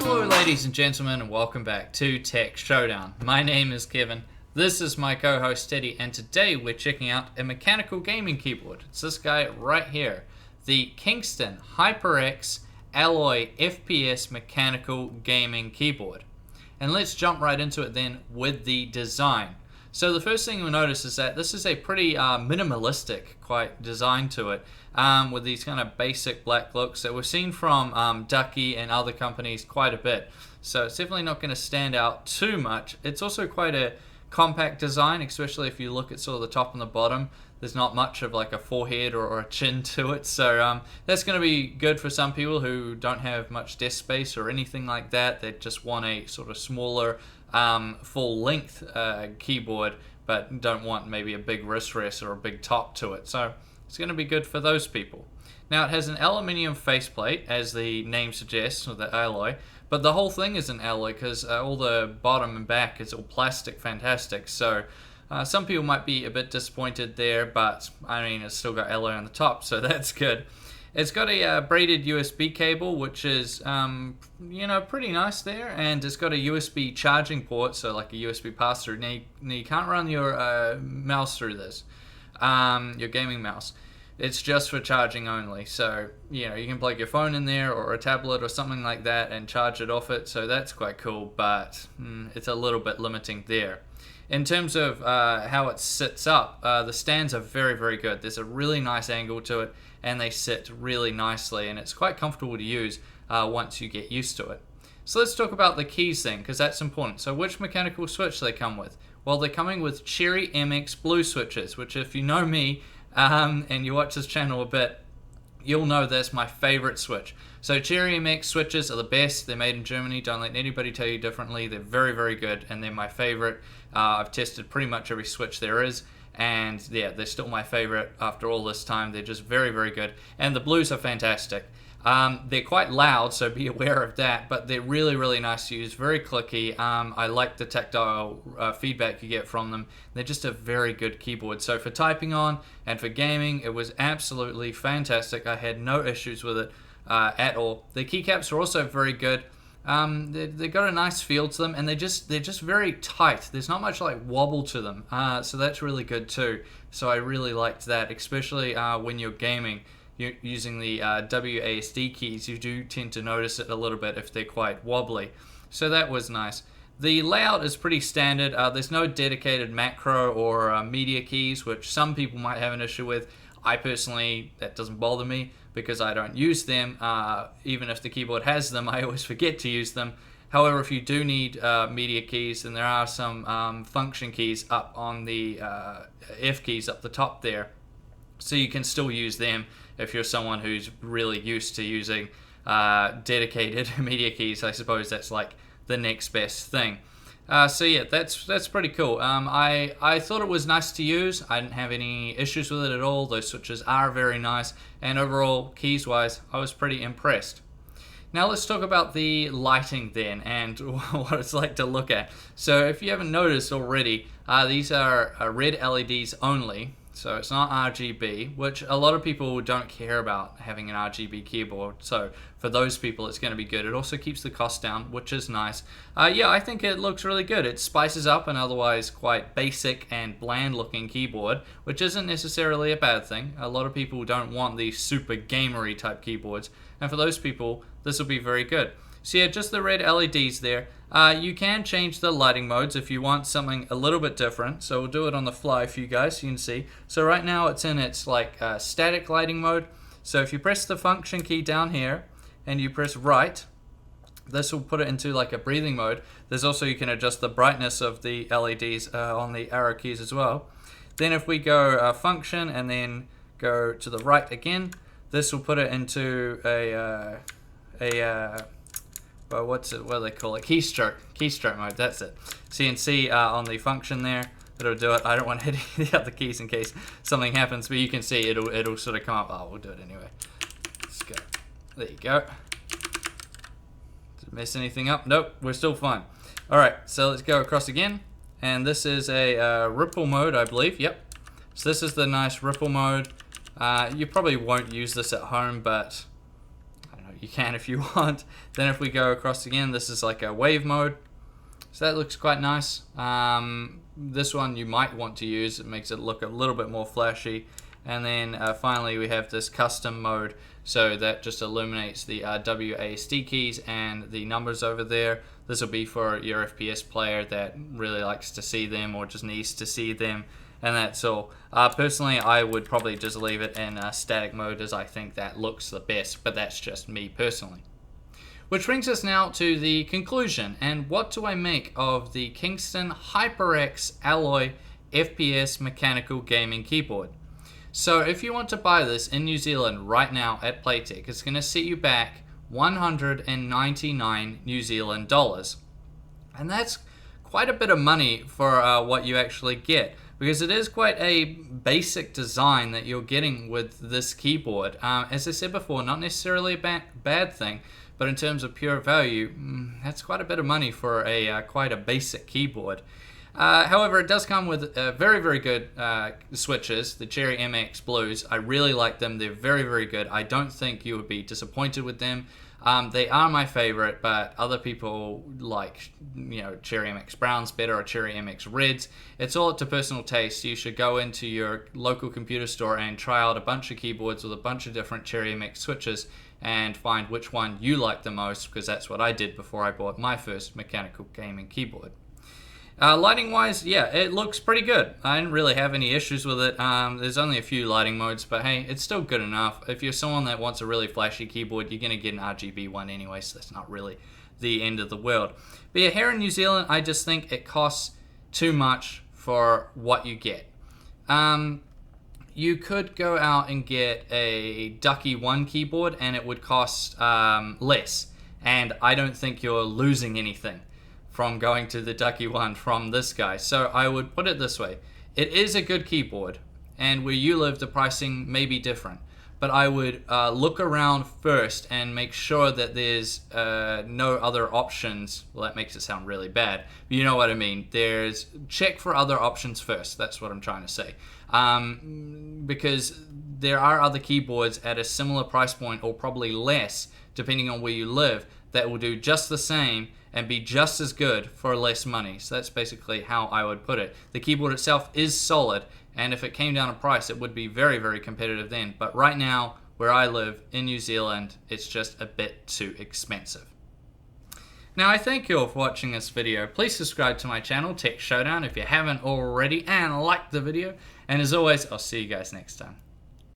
Hello ladies and gentlemen, and welcome back to Tech Showdown. My name is Kevin, this is my co-host Teddy, and today we're checking out a mechanical gaming keyboard. It's this guy right here, the Kingston HyperX Alloy FPS mechanical gaming keyboard. And let's jump right into it then with the design. So the first thing you'll notice is that this is a pretty minimalistic quite design to it, with these kind of basic black looks that we've seen from Ducky and other companies quite a bit. So it's definitely not going to stand out too much. It's also quite a compact design, especially if you look at sort of the top and the bottom. There's not much of like a forehead or a chin to it, so that's going to be good for some people who don't have much desk space or anything like that. They just want a sort of smaller full-length keyboard, but don't want maybe a big wrist rest or a big top to it. So it's going to be good for those people. Now it has an aluminium faceplate, as the name suggests, or the alloy, but the whole thing is an alloy because all the bottom and back is all plastic, fantastic. So some people might be a bit disappointed there, but I mean it's still got alloy on the top, so that's good. It's got a braided USB cable, which is pretty nice there, and it's got a USB charging port, so like a USB pass-through. Now you can't run your mouse through this, your gaming mouse. It's just for charging only, so you can plug your phone in there or a tablet or something like that and charge it off it, so that's quite cool, but it's a little bit limiting there. In terms of how it sits up, the stands are very, very good. There's a really nice angle to it, and they sit really nicely, and it's quite comfortable to use once you get used to it. So let's talk about the keys then, because that's important. So which mechanical switch they come with? Well, they're coming with Cherry MX Blue switches, which if you know me and you watch this channel a bit, you'll know that's my favorite switch. So Cherry MX switches are the best. They're made in Germany. Don't let anybody tell you differently. They're very, very good, and they're my favorite. I've tested pretty much every switch there is, and yeah, they're still my favorite after all this time. They're just very, very good, and the blues are fantastic. They're quite loud, so be aware of that, but they're really, really nice to use, very clicky. I like the tactile feedback you get from them. They're just a very good keyboard. So for typing on and for gaming, it was absolutely fantastic. I had no issues with it at all. The keycaps are also very good. They've got a nice feel to them, and they're just very tight. There's not much like wobble to them, so that's really good too. So I really liked that, especially when you're gaming. Using the WASD keys, you do tend to notice it a little bit if they're quite wobbly. So that was nice. The layout is pretty standard. There's no dedicated macro or media keys, which some people might have an issue with. I personally, that doesn't bother me because I don't use them. Even if the keyboard has them, I always forget to use them. However, if you do need media keys, then there are some function keys up on the F keys up the top there. So you can still use them if you're someone who's really used to using dedicated media keys. I suppose that's like the next best thing. So yeah, that's pretty cool. I thought it was nice to use. I didn't have any issues with it at all. Those switches are very nice, and overall, keys-wise, I was pretty impressed. Now let's talk about the lighting then, and what it's like to look at. So if you haven't noticed already, these are red LEDs only. So it's not RGB, which a lot of people don't care about having an RGB keyboard. So for those people, it's going to be good. It also keeps the cost down, which is nice. Yeah, I think it looks really good. It spices up an otherwise quite basic and bland looking keyboard, which isn't necessarily a bad thing. A lot of people don't want these super gamery type keyboards. And for those people, this will be very good. So yeah, just the red LEDs there. You can change the lighting modes if you want something a little bit different. So we'll do it on the fly for you guys so you can see. So right now it's in its like static lighting mode. So if you press the function key down here and you press right, this will put it into like a breathing mode. There's also, you can adjust the brightness of the LEDs on the arrow keys as well. Then if we go function and then go to the right again, this will put it into well, what do they call it? Keystroke mode, that's it. So you can see on the function there, it'll do it. I don't want to hit any other keys in case something happens, but you can see it'll sort of come up. Oh, we'll do it anyway. Let's go. There you go. Did I mess anything up? Nope, we're still fine. Alright, so let's go across again. And this is a ripple mode, I believe. Yep. So this is the nice ripple mode. You probably won't use this at home, but I don't know, you can if you want. Then if we go across again, this is like a wave mode. So that looks quite nice. This one you might want to use. It makes it look a little bit more flashy. And then finally we have this custom mode. So that just illuminates the WASD keys and the numbers over there. This will be for your FPS player that really likes to see them or just needs to see them. And that's all. Personally, I would probably just leave it in static mode, as I think that looks the best. But that's just me personally. Which brings us now to the conclusion, and what do I make of the Kingston HyperX Alloy FPS mechanical gaming keyboard? So if you want to buy this in New Zealand right now at Playtech, it's going to set you back 199 New Zealand dollars. And that's quite a bit of money for what you actually get, because it is quite a basic design that you're getting with this keyboard. As I said before, not necessarily a bad thing, but in terms of pure value, that's quite a bit of money for a quite a basic keyboard. However, it does come with very, very good switches, the Cherry MX Blues. I really like them. They're very, very good. I don't think you would be disappointed with them. They are my favorite, but other people like, Cherry MX Browns better or Cherry MX Reds. It's all up to personal taste. You should go into your local computer store and try out a bunch of keyboards with a bunch of different Cherry MX switches and find which one you like the most, because that's what I did before I bought my first mechanical gaming keyboard. Lighting wise, yeah, it looks pretty good. I didn't really have any issues with it. There's only a few lighting modes, but hey, it's still good enough. If you're someone that wants a really flashy keyboard, you're going to get an RGB one anyway, so that's not really the end of the world. But yeah, here in New Zealand, I just think it costs too much for what you get. You could go out and get a Ducky 1 keyboard and it would cost less. And I don't think you're losing anything from going to the Ducky 1 from this guy. So I would put it this way. It is a good keyboard, and where you live, the pricing may be different. But I would look around first and make sure that there's no other options. Well, that makes it sound really bad. But you know what I mean. Check for other options first. That's what I'm trying to say. Because there are other keyboards at a similar price point, or probably less, depending on where you live, that will do just the same and be just as good for less money. So that's basically how I would put it. The keyboard itself is solid, and if it came down in price, it would be very, very competitive then. But right now, where I live in New Zealand, it's just a bit too expensive. Now, I thank you all for watching this video. Please subscribe to my channel, Tech Showdown, if you haven't already, and like the video. And as always, I'll see you guys next time.